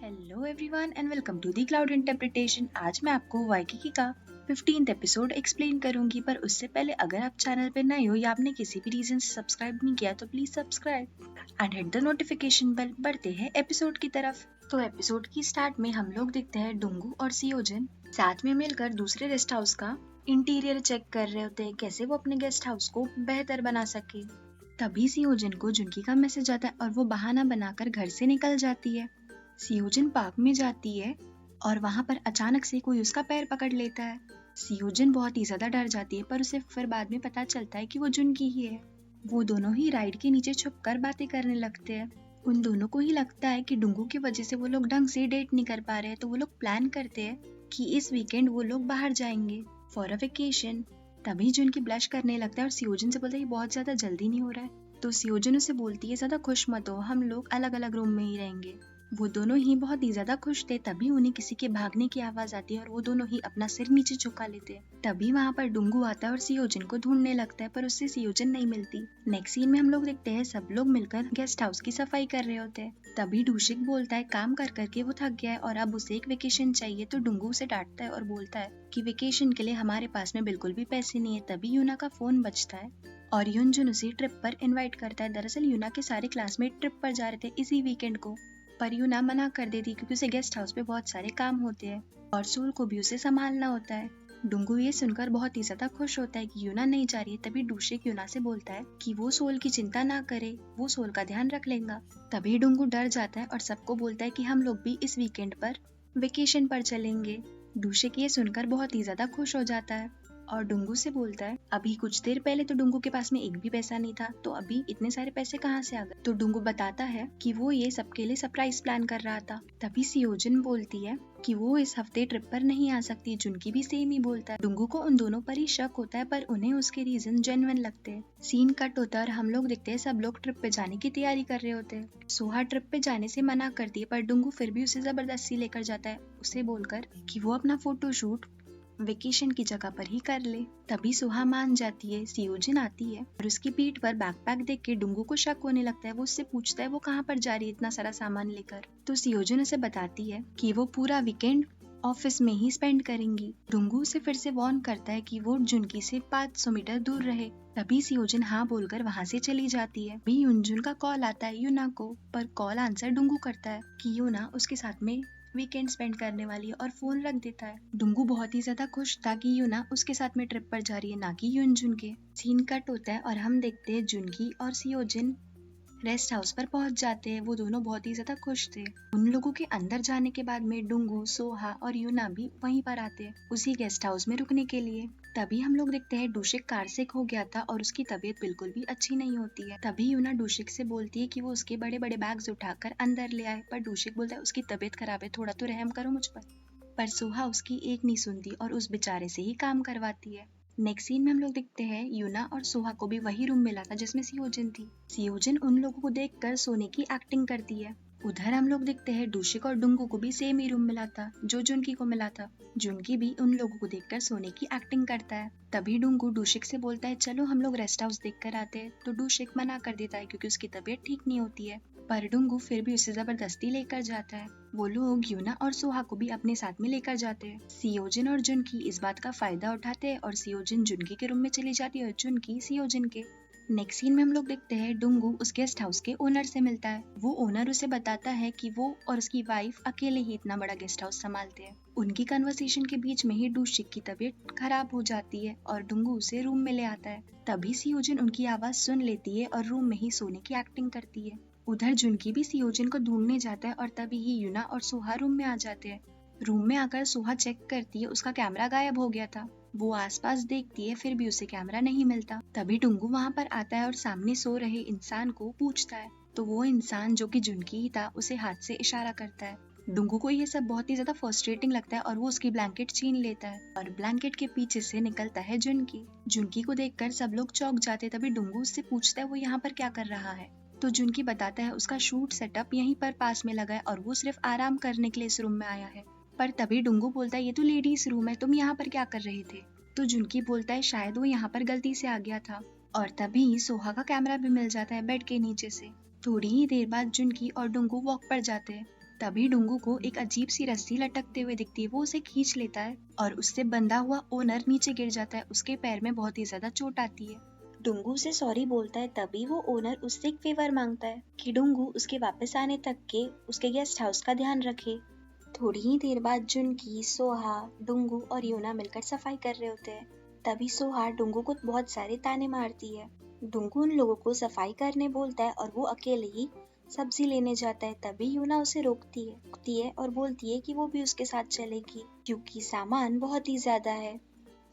Hello everyone and welcome to the cloud interpretation. आज मैं आपको वाइकिकी का 15th एपिसोड एक्सप्लेन करूंगी, पर उससे पहले अगर आप चैनल पे नए हो या आपने किसी भी रीजन से सब्सक्राइब नहीं किया तो please subscribe and hit the notification bell. बढ़ते हैं एपिसोड की तरफ। तो एपिसोड की स्टार्ट में हम लोग देखते हैं डोंगू और सियोजिन साथ में मिलकर दूसरे गेस्ट हाउस का इंटीरियर चेक कर रहे होते हैं, कैसे वो अपने गेस्ट हाउस को बेहतर बना सके। तभी सियोजिन को जुनकी का मैसेज आता है और वो बहाना बनाकर घर से निकल जाती है। सियोजिन पार्क में जाती है और वहां पर अचानक से कोई उसका पैर पकड़ लेता है। सियोजिन बहुत ही ज्यादा डर जाती है, पर उसे फिर बाद में पता चलता है कि वो जुनकी ही है। वो दोनों ही राइड के नीचे छुपकर बातें करने लगते हैं। उन दोनों को ही लगता है कि डुंगू की वजह से वो लोग ढंग से डेट नहीं कर पा रहे हैं, तो वो लोग प्लान करते हैं कि इस वीकेंड वो लोग बाहर जाएंगे फॉर अ वेकेशन। तभी जुनकी ब्लश करने लगता है और सियोजिन से बोलता है ये बहुत ज्यादा जल्दी नहीं हो रहा है। तो सियोजिन उसे बोलती है ज्यादा खुश मत हो, हम लोग अलग अलग रूम में ही रहेंगे। वो दोनों ही बहुत ही ज्यादा खुश थे। तभी उन्हें किसी के भागने की आवाज आती है और वो दोनों ही अपना सिर नीचे झुका लेते हैं। तभी वहाँ पर डुंगू आता है और सियोजिन को ढूंढने लगता है, पर उससे सियोजिन नहीं मिलती। नेक्स्ट सीन में हम लोग देखते हैं सब लोग मिलकर गेस्ट हाउस की सफाई कर रहे होते हैं। तभी डूशिक बोलता है काम कर करके वो थक गया है और अब उसे एक वेकेशन चाहिए। तो डुंगू उसे डांटता है और बोलता है कि वेकेशन के लिए हमारे पास में बिल्कुल भी पैसे नहीं है। तभी यूना का फोन बजता है और युनजुन उसे ट्रिप पर इनवाइट करता है। दरअसल यूना के सारे क्लासमेट ट्रिप पर जा रहे थे इसी वीकेंड को, पर यूना मना कर देती क्योंकि उसे गेस्ट हाउस पे बहुत सारे काम होते हैं और सोल को भी उसे संभालना होता है। डुंगू ये सुनकर बहुत ही ज्यादा खुश होता है कि यूना नहीं जा रही है। तभी डूशिक यूना से बोलता है कि वो सोल की चिंता ना करे, वो सोल का ध्यान रख लेगा। तभी डुंगू डर जाता है और सबको बोलता है कि हम लोग भी इस वीकेंड पर वेकेशन पर चलेंगे। डूशिक ये सुनकर बहुत ही ज्यादा खुश हो जाता है और डुंगू से बोलता है अभी कुछ देर पहले तो डुंगू के पास में एक भी पैसा नहीं था, तो अभी इतने सारे पैसे कहाँ से आ गए। तो डुंगू बताता है कि वो ये सबके लिए सरप्राइज प्लान कर रहा था। तभी सियोजिन बोलती है कि वो इस हफ्ते ट्रिप पर नहीं आ सकती। जुनकी भी सेम ही बोलता है। डुंगू को उन दोनों पर ही शक होता है, पर उन्हें उसके रीजन जेन्युइन लगते हैं। सीन कट होता है और हम लोग देखते हैं सब लोग ट्रिप पे जाने की तैयारी कर रहे होते हैं। सोहा ट्रिप पे जाने से मना करती है, पर डुंगू फिर भी उसे जबरदस्ती लेकर जाता है, उसे बोलकर कि वो अपना फोटोशूट वेकेशन की जगह पर ही कर ले। तभी सुहा मान जाती है। सियोजिन आती है और उसकी पीठ पर बैकपैक देख के डुंगू को शक होने लगता है। वो उससे पूछता है वो कहाँ पर जा रही है इतना सारा सामान लेकर। तो सियोजिन उसे बताती है कि वो पूरा वीकेंड ऑफिस में ही स्पेंड करेंगी। डुंगू उसे फिर से वार्न करता है कि वो जुनकी से 500 मीटर दूर रहे। तभी सियोजिन हाँ बोलकर वहाँ से चली जाती है। भी युनजुन का कॉल आता है यूना को, पर कॉल आंसर डुंगू करता है कि यूना उसके साथ में वीकेंड स्पेंड करने वाली है और फोन रख देता है। डुंगू बहुत ही ज्यादा खुश था कि यूना उसके साथ में ट्रिप पर जा रही है, ना कि युनजुन के। सीन कट होता है और हम देखते हैं जुनकी और सियोजिन रेस्ट हाउस पर पहुंच जाते हैं। वो दोनों बहुत ही ज्यादा खुश थे। उन लोगों के अंदर जाने के बाद में डुंगू, सोहा और यूना भी वहीं पर आते हैं उसी गेस्ट हाउस में रुकने के लिए। तभी हम लोग देखते हैं डूशिक कार से खो गया था और उसकी तबीयत बिल्कुल भी अच्छी नहीं होती है। तभी यूना डूशिक से बोलती है कि वो उसके बड़े बड़े बैग्स उठाकर अंदर ले आए, पर डूशिक बोलता है उसकी तबीयत खराब है, थोड़ा तो रहम करो मुझ पर सोहा उसकी एक नहीं सुनती और उस बेचारे से ही काम करवाती है। नेक्स्ट सीन में हम लोग देखते हैं यूना और सोहा को भी वही रूम मिला था जिसमें सियोजिन थी। सियोजिन उन लोगों को देखकर सोने की एक्टिंग करती है। उधर हम लोग देखते हैं डूशिक और डुंगू को भी सेम ही रूम मिला था जो जुनकी को मिला था। जुनकी भी उन लोगों को देखकर सोने की एक्टिंग करता है। तभी डुंगू डूशिक से बोलता है चलो हम लोग रेस्ट हाउस देख कर आते हैं। तो डूशिक मना कर देता है क्योंकि उसकी तबीयत ठीक नहीं होती है, पर डुंगू फिर भी उसे जबरदस्ती लेकर जाता है। वो लोग यूना और सोहा को भी अपने साथ में लेकर जाते हैं। सियोजिन और जुनकी इस बात का फायदा उठाते हैं और सियोजिन जुनकी के रूम में चली जाती है और जुनकी सियोजिन के। नेक्स्ट सीन में हम लोग देखते हैं डुंगू उस गेस्ट हाउस के ओनर से मिलता है। वो ओनर उसे बताता है कि वो और उसकी वाइफ अकेले ही इतना बड़ा गेस्ट हाउस संभालते हैं। उनकी कन्वर्सेशन के बीच में ही डूशिक की तबीयत खराब हो जाती है और डुंगू उसे रूम में ले आता है। तभी सियोजिन उनकी आवाज सुन लेती है और रूम में ही सोने की एक्टिंग करती है। उधर जुनकी भी सियोजिन को ढूंढने जाता है और तभी ही यूना और सोहा रूम में आ जाते हैं। रूम में आकर सोहा चेक करती है, उसका कैमरा गायब हो गया था। वो आसपास देखती है, फिर भी उसे कैमरा नहीं मिलता। तभी डुंगू वहाँ पर आता है और सामने सो रहे इंसान को पूछता है। तो वो इंसान जो कि जुनकी ही था उसे हाथ से इशारा करता है। डुंगू को ये सब बहुत ही ज्यादा फ्रस्ट्रेटिंग लगता है और वो उसकी ब्लैंकेट छीन लेता है और ब्लैंकेट के पीछे से निकलता है जुनकी। जुनकी को देखकर सब लोग चौंक जाते। तभी डुंगू उससे पूछता है वो यहाँ पर क्या कर रहा है। तो जुनकी बताता है उसका शूट सेटअप यहीं पर पास में लगा है और वो सिर्फ आराम करने के लिए इस रूम में आया है। पर तभी डुंगू बोलता है ये तो लेडीज रूम है, तुम यहाँ पर क्या कर रहे थे। तो जुनकी बोलता है शायद वो यहाँ पर गलती से आ गया था। और तभी सोहा का कैमरा भी मिल जाता है बेड के नीचे से। थोड़ी ही देर बाद जुनकी और डुंगू वॉक पर जाते हैं। तभी डुंगू को एक अजीब सी रस्सी लटकते हुए दिखती है। वो उसे खींच लेता है और उससे बंधा हुआ ओनर नीचे गिर जाता है। उसके पैर में बहुत ही ज्यादा चोट आती है। डुंगू उसे सॉरी बोलता है। तभी वो ओनर उससे एक फेवर मांगता है कि डुंगू उसके वापस आने तक के उसके गेस्ट हाउस का ध्यान रखे। थोड़ी ही देर बाद जुनकी, सोहा, डुंगू और यूना मिलकर सफाई कर रहे होते हैं। तभी सोहा डुंगू को बहुत सारे ताने मारती है। डुंगू उन लोगों को सफाई करने बोलता है और वो अकेले ही सब्जी लेने जाता है। तभी यूना उसे रोकती है और बोलती है कि वो भी उसके साथ चलेगी क्योंकि सामान बहुत ही ज्यादा है।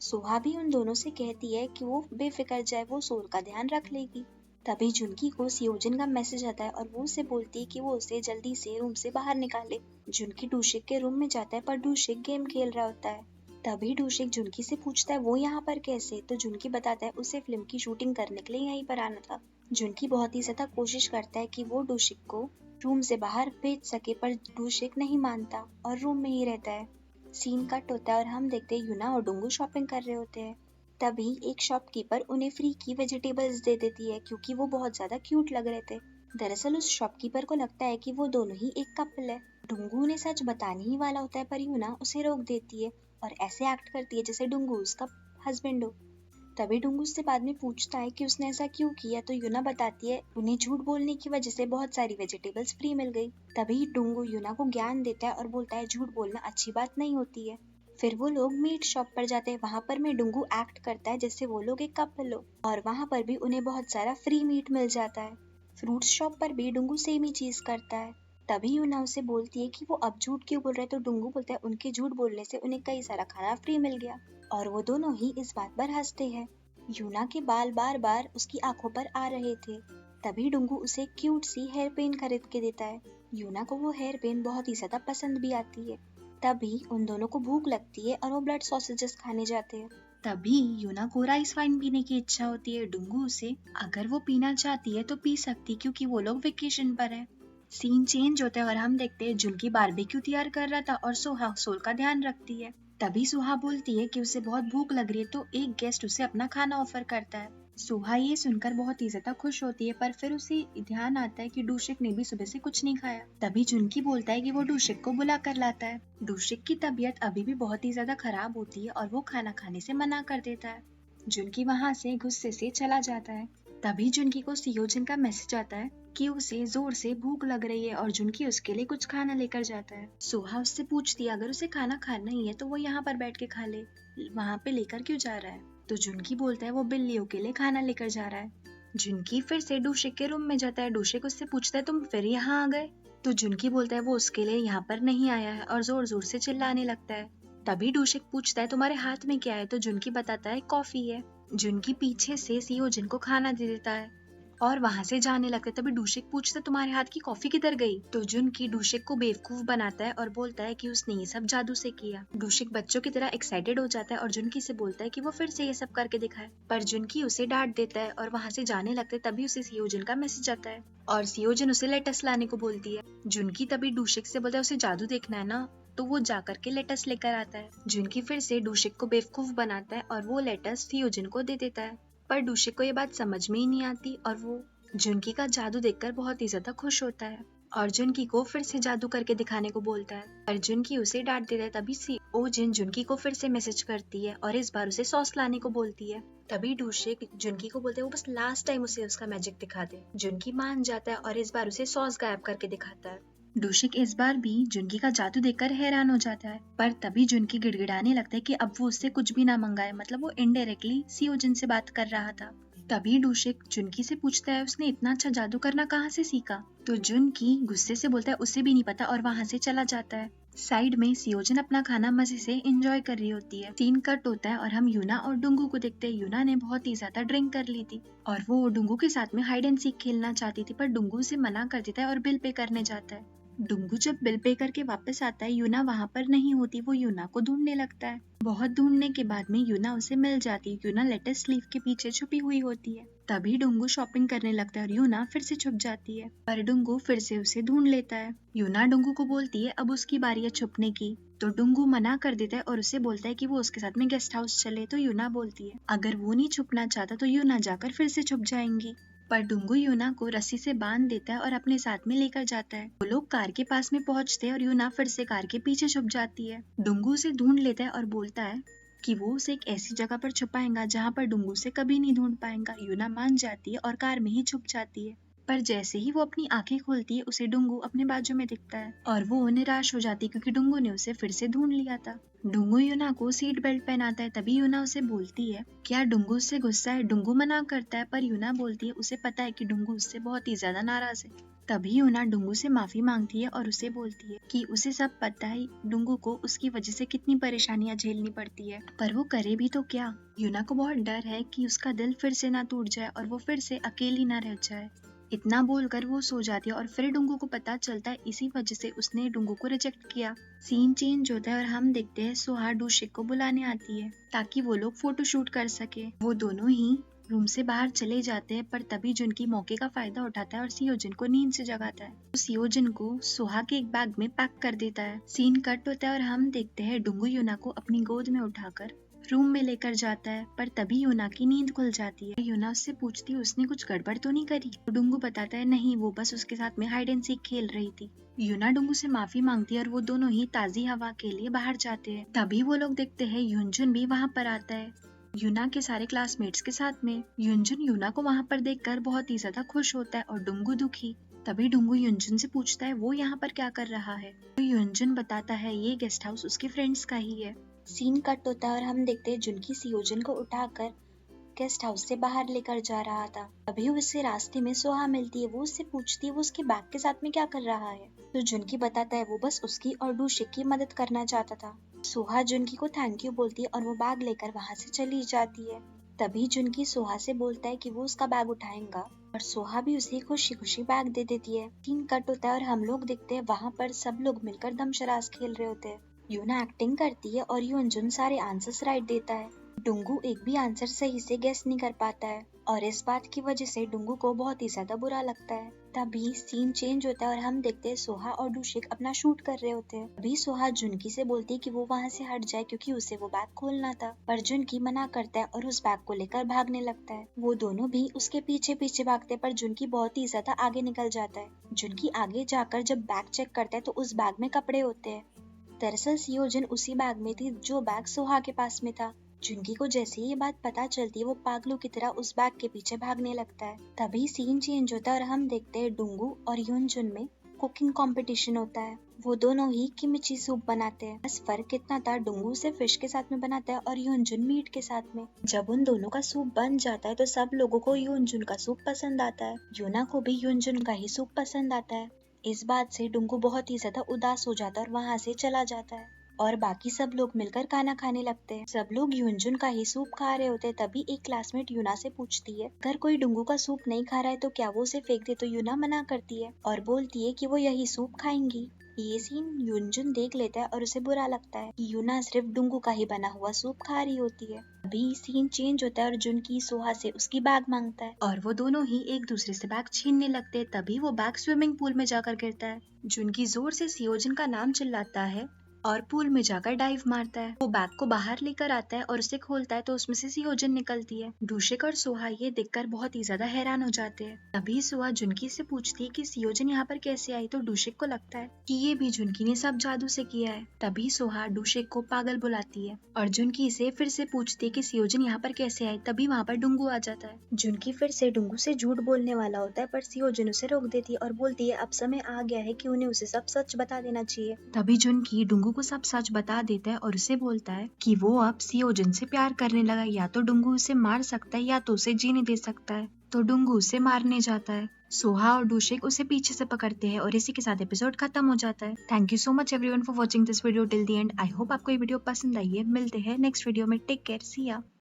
सोहा भी उन दोनों से कहती है कि वो बेफिक्र जाए, वो सोल का ध्यान रख लेगी। तभी जुनकी को सियोजिन का मैसेज आता है और वो उसे बोलती है कि वो उसे जल्दी से रूम से बाहर निकाले। जुनकी डूशिक के रूम में जाता है पर डूशिक गेम खेल रहा होता है। तभी डूशिक जुनकी से पूछता है वो यहाँ पर कैसे। तो जुनकी बताता है उसे फिल्म की शूटिंग करने के लिए यहीं पर आना था। जुनकी बहुत ही ज्यादा कोशिश करता है कि वो डूशिक को रूम से बाहर भेज सके पर डूशिक नहीं मानता और रूम में ही रहता है। सीन कट होता है और हम देखते हैं यूना और डुंगू शॉपिंग कर रहे होते हैं। तभी एक शॉपकीपर उन्हें फ्री की वेजिटेबल्स दे देती है क्योंकि वो बहुत ज्यादा क्यूट लग रहे थे। दरअसल उस शॉपकीपर को लगता है कि वो दोनों ही एक कपल है। डुंगू उन्हें सच बताने ही वाला होता है पर यूना उसे रोक देती है और ऐसे एक्ट करती है जैसे डुंगू उसका हस्बैंड हो। तभी डुंगू उससे बाद में पूछता है कि उसने ऐसा क्यों किया। तो यूना बताती है उन्हें झूठ बोलने की वजह से बहुत सारी वेजिटेबल्स फ्री मिल गई। तभी डुंगू यूना को ज्ञान देता है और बोलता है झूठ बोलना अच्छी बात नहीं होती है। फिर वो लोग मीट शॉप पर जाते हैं। वहाँ पर में डुंगू एक्ट करता है जैसे वो लोग एक कपल हो और वहाँ पर भी उन्हें बहुत सारा फ्री मीट मिल जाता है। फ्रूट शॉप पर भी डुंगू सेम ही चीज करता है। तभी यूना उसे बोलती है कि वो अब झूठ क्यों बोल रहे हैं। तो डुंगू बोलता है उनके झूठ बोलने से उन्हें कई सारा खाना फ्री मिल गया और वो दोनों ही इस बात पर हंसते हैं। यूना के बाल बार बार उसकी आंखों पर आ रहे थे। तभी डुंगू उसे एक क्यूट सी हेयर पेन खरीद के देता है। यूना को वो हेयर पेन बहुत ही ज्यादा पसंद भी आती है। तभी उन दोनों को भूख लगती है और वो ब्लड सॉसेजेस खाने जाते हैं। तभी यूना को राइस वाइन पीने की इच्छा होती है। डुंगू उसे अगर वो पीना चाहती है तो पी सकती क्योंकि वो लोग वेकेशन पर है। सीन चेंज होता है और हम देखते हैं जुनकी बारबेक्यू तैयार कर रहा था और सोहा सोल का ध्यान रखती है। तभी सुहा बोलती है कि उसे बहुत भूख लग रही है तो एक गेस्ट उसे अपना खाना ऑफर करता है। सुहा ये सुनकर बहुत ही ज्यादा खुश होती है पर फिर उसे ध्यान आता है कि डूशिक ने भी सुबह से कुछ नहीं खाया। तभी जुनकी बोलता है कि वो डूशिक को बुला कर लाता है। डूशिक की तबीयत अभी भी बहुत ही ज्यादा खराब होती है और वो खाना खाने से मना कर देता है। जुनकी वहाँ से गुस्से से चला जाता है। तभी जुनकी को सियोजिन का मैसेज आता है कि उसे जोर से भूख लग रही है और जुनकी उसके लिए कुछ खाना लेकर जाता है। सोहा उससे पूछती है अगर उसे खाना खाना ही है तो वो यहाँ पर बैठ के खा ले, वहाँ पे लेकर क्यों जा रहा है। तो जुनकी बोलता है वो बिल्लियों के लिए खाना लेकर जा रहा है। जुनकी फिर से डूशिक के रूम में जाता है। डूशिक उससे पूछता है तुम फिर यहाँ आ गए। तो जुनकी बोलता है वो उसके लिए यहाँ पर नहीं आया है और जोर जोर से चिल्लाने लगता है। तभी डूशिक पूछता है तुम्हारे हाथ में क्या है। तो जुनकी बताता है कॉफी है। जुनकी पीछे से सियोजिन को खाना दे देता है और वहाँ से जाने लगता है। तभी डूशिक पूछता है तुम्हारे हाथ की कॉफी किधर गई। तो जुनकी डूशिक को बेवकूफ बनाता है और बोलता है कि उसने ये सब जादू से किया। डूशिक बच्चों की तरह एक्साइटेड हो जाता है और जुनकी से बोलता है कि वो फिर से ये सब करके दिखाए पर जुनकी उसे डांट देता है और वहाँ से जाने लगता है। तभी उसे सियोजिन का मैसेज आता है और सियोजिन उसे लेटस लाने को बोलती है। जुनकी तभी डूशिक से बोलता है उसे जादू देखना है ना, तो वो जाकर के लेटस लेकर आता है। जुनकी फिर से डूशिक को बेवकूफ बनाता है और वो लेटस सियोजिन को दे देता है पर डूशिक को ये बात समझ में ही नहीं आती और वो जुनकी का जादू देखकर बहुत ही ज्यादा खुश होता है और जुनकी को फिर से जादू करके दिखाने को बोलता है पर जुनकी उसे डांट देता है। तभी सियोजिन जुनकी को फिर से मैसेज करती है और इस बार उसे सॉस लाने को बोलती है। तभी डूशिक जुनकी को बोलते है वो बस लास्ट टाइम उसे उसका मैजिक दिखा दे। जुनकी मान जाता है और इस बार उसे सॉस गायब करके दिखाता है। डूशिक इस बार भी जुनकी का जादू देखकर हैरान हो जाता है पर तभी जुनकी गिड़गिड़ाने लगता है कि अब वो उससे कुछ भी ना मंगाए, मतलब वो इनडायरेक्टली सियोजिन से बात कर रहा था। तभी डूशिक जुनकी से पूछता है उसने इतना अच्छा जादू करना कहाँ से सीखा। तो जुनकी गुस्से से बोलता है उसे भी नहीं पता और वहाँ से चला जाता है। साइड में सियोजिन अपना खाना मजे से एंजॉय कर रही होती है। सीन कट होता है और हम यूना और डुंगू को देखते हैं। यूना ने बहुत ही ज्यादा ड्रिंक कर ली थी और वो डुंगू के साथ में हाइड एंड सीक खेलना चाहती थी पर डुंगू उसे मना कर देता है और बिल पे करने जाता है। डुंगू जब बिल पे करके वापस आता है यूना वहाँ पर नहीं होती। वो यूना को ढूंढने लगता है। बहुत ढूंढने के बाद में यूना उसे मिल जाती है। यूना लेटेस्ट लीफ के पीछे छुपी हुई होती है। तभी डुंगू शॉपिंग करने लगता है और यूना फिर से छुप जाती है पर डुंगू फिर से उसे ढूंढ लेता है। यूना डुंगू को बोलती है अब उसकी बारी है छुपने की। तो डुंगू मना कर देता है और उसे बोलता है कि वो उसके साथ में गेस्ट हाउस चले। तो यूना बोलती है अगर वो नहीं छुपना चाहता तो यूना जाकर फिर से छुप जाएंगी। पर डुंगू यूना को रस्सी से बांध देता है और अपने साथ में लेकर जाता है। वो लोग कार के पास में पहुंचते हैं और यूना फिर से कार के पीछे छुप जाती है। डुंगू उसे ढूंढ लेता है और बोलता है कि वो उसे एक ऐसी जगह पर छुपाएगा जहाँ पर डुंगू उसे कभी नहीं ढूंढ पाएगा। यूना मान जाती है और कार में ही छुप जाती है। पर जैसे ही वो अपनी आंखें खोलती है उसे डुंगू अपने बाजू में दिखता है और वो निराश हो जाती है क्योंकि डुंगू ने उसे फिर से ढूंढ लिया था। डुंगू यूना को सीट बेल्ट पहनाता है। तभी यूना उसे बोलती है क्या डुंगू उससे गुस्सा है। डुंगू मना करता है पर यूना बोलती है उसे पता है कि डुंगू उससे बहुत ही ज्यादा नाराज है। तभी यूना डुंगू से माफी मांगती है और उसे बोलती है कि उसे सब पता है डुंगू को उसकी वजह से कितनी परेशानियां झेलनी पड़ती है, पर वो करे भी तो क्या। यूना को बहुत डर है कि उसका दिल फिर से ना टूट जाए और वो फिर से अकेली ना रह जाए। इतना बोलकर वो सो जाती है और फिर डुंगू को पता चलता है इसी वजह से उसने डुंगू को रिजेक्ट किया। सीन चेंज होता है और हम देखते हैं सोहा डूशिक को बुलाने आती है ताकि वो लोग फोटो शूट कर सके। वो दोनों ही रूम से बाहर चले जाते हैं पर तभी जुनकी मौके का फायदा उठाता है और सियोजिन को नींद से जगाता है। तो सियोजिन को सोहा के एक बैग में पैक कर देता है। सीन कट होता है और हम देखते हैं डुंगू यूना को अपनी गोद में उठाकर रूम में लेकर जाता है पर तभी यूना की नींद खुल जाती है। यूना उससे पूछती है उसने कुछ गड़बड़ तो नहीं करी। तो डुंगू बताता है नहीं, वो बस उसके साथ में हाइड एंड सीक खेल रही थी। यूना डुंगू से माफी मांगती है और वो दोनों ही ताजी हवा के लिए बाहर जाते हैं। तभी वो लोग देखते हैं युनजुन भी वहाँ पर आता है यूना के सारे क्लासमेट्स के साथ में। युनजुन यूना को वहाँ पर देखकर बहुत ही ज्यादा खुश होता है और डुंगू दुखी। तभी डुंगू युनजुन से पूछता है वो यहाँ पर क्या कर रहा है। तो युनजुन बताता है ये गेस्ट हाउस उसके फ्रेंड्स का ही है। सीन कट होता है और हम देखते हैं जुनकी सियोजिन को उठाकर गेस्ट हाउस से बाहर लेकर जा रहा था। तभी उसे रास्ते में सोहा मिलती है। वो उससे पूछती है वो उसके बैग के साथ में क्या कर रहा है। तो जुनकी बताता है वो बस उसकी और डूशिक की मदद करना चाहता था। सोहा जुनकी को थैंक यू बोलती है और वो बैग लेकर वहाँ से चली जाती है। तभी जुनकी सोहा से बोलता है कि वो उसका बैग उठाएगा और सोहा भी उसे खुशी खुशी बैग दे देती है। सीन कट होता है और हम लोग देखते हैं वहाँ पर सब लोग मिलकर दमशराज खेल रहे होते हैं। यूना एक्टिंग करती है और युनजुन सारे आंसर्स राइट देता है। डुंगू एक भी आंसर सही से गेस नहीं कर पाता है और इस बात की वजह से डुंगू को बहुत ही ज्यादा बुरा लगता है। तभी सीन चेंज होता है और हम देखते हैं सोहा और डूशिक अपना शूट कर रहे होते हैं। तभी सोहा जुनकी से बोलती है कि वो वहाँ से हट जाए क्योंकि उसे वो बैग खोलना था, पर जुनकी मना करता है और उस बैग को लेकर भागने लगता है। वो दोनों भी उसके पीछे पीछे भागते पर जुनकी बहुत ही ज्यादा आगे निकल जाता है। जुनकी आगे जाकर जब बैग चेक करता है तो उस बैग में कपड़े होते हैं। दरअसल सियोजिन उसी बैग में थी जो बैग सोहा के पास में था। जुनकी को जैसे ही ये बात पता चलती है वो पागलों की तरह उस बैग के पीछे भागने लगता है। तभी सीन चेंज होता है और हम देखते हैं डुंगू और युनजुन में कुकिंग कंपटीशन होता है। वो दोनों ही किमिची सूप बनाते हैं। बस फर्क इतना था डुंगू उसे फिश के साथ में बनाता है और युनजुन मीट के साथ में। जब उन दोनों का सूप बन जाता है तो सब लोगों को युनजुन का सूप पसंद आता है। यूना को भी युनजुन का ही सूप पसंद आता है। इस बात से डुंगू बहुत ही ज्यादा उदास हो जाता है और वहाँ से चला जाता है और बाकी सब लोग मिलकर खाना खाने लगते हैं। सब लोग युनजुन का ही सूप खा रहे होते हैं। तभी एक क्लासमेट यूना से पूछती है अगर कोई डुंगू का सूप नहीं खा रहा है तो क्या वो उसे फेंक दे। तो यूना मना करती है और बोलती है कि वो यही सूप खाएंगी। ये सीन युनजुन देख लेता है और उसे बुरा लगता है कि यूना सिर्फ डुंगू का ही बना हुआ सूप खा रही होती है। अभी सीन चेंज होता है और जुनकी सोहा से उसकी बैग मांगता है और वो दोनों ही एक दूसरे से बैग छीनने लगते हैं। तभी वो बैग स्विमिंग पूल में जाकर गिरता है। जुनकी जोर से सियोजिन का नाम चिल्लाता है और पूल में जाकर डाइव मारता है। वो बैग को बाहर लेकर आता है और उसे खोलता है तो उसमें से सियोजिन निकलती है। डूशिक और सोहा ये देखकर बहुत ही ज्यादा हैरान हो जाते हैं। तभी सोहा जुनकी से पूछती है कि सियोजिन यहाँ पर कैसे आई। तो डूशिक को लगता है कि ये भी जुनकी ने सब जादू से किया है। तभी सोहा डूशिक को पागल बुलाती है और जुनकी से फिर से पूछती है कि सियोजिन यहाँ पर कैसे आई। तभी वहाँ पर डुंगू आ जाता है। जुनकी फिर से डुंगू से झूठ बोलने वाला होता है पर सियोजिन उसे रोक देती है और बोलती है अब समय आ गया है कि उन्हें उसे सब सच बता देना चाहिए। तभी जुनकी डुंगू को सब सच बता देता है और उसे बोलता है कि वो अब सियोजिन से प्यार करने लगा। या तो डुंगू उसे मार सकता है या तो उसे जीने दे सकता है। तो डुंगू उसे मारने जाता है। सोहा और डूशिक उसे पीछे से पकड़ते हैं और इसी के साथ एपिसोड खत्म हो जाता है। Thank you so much everyone for watching this video till the end. I hope आपको ये वीडियो पसंद आई है। मिलते हैं नेक्स्ट वीडियो में। टेक केयर, सी या।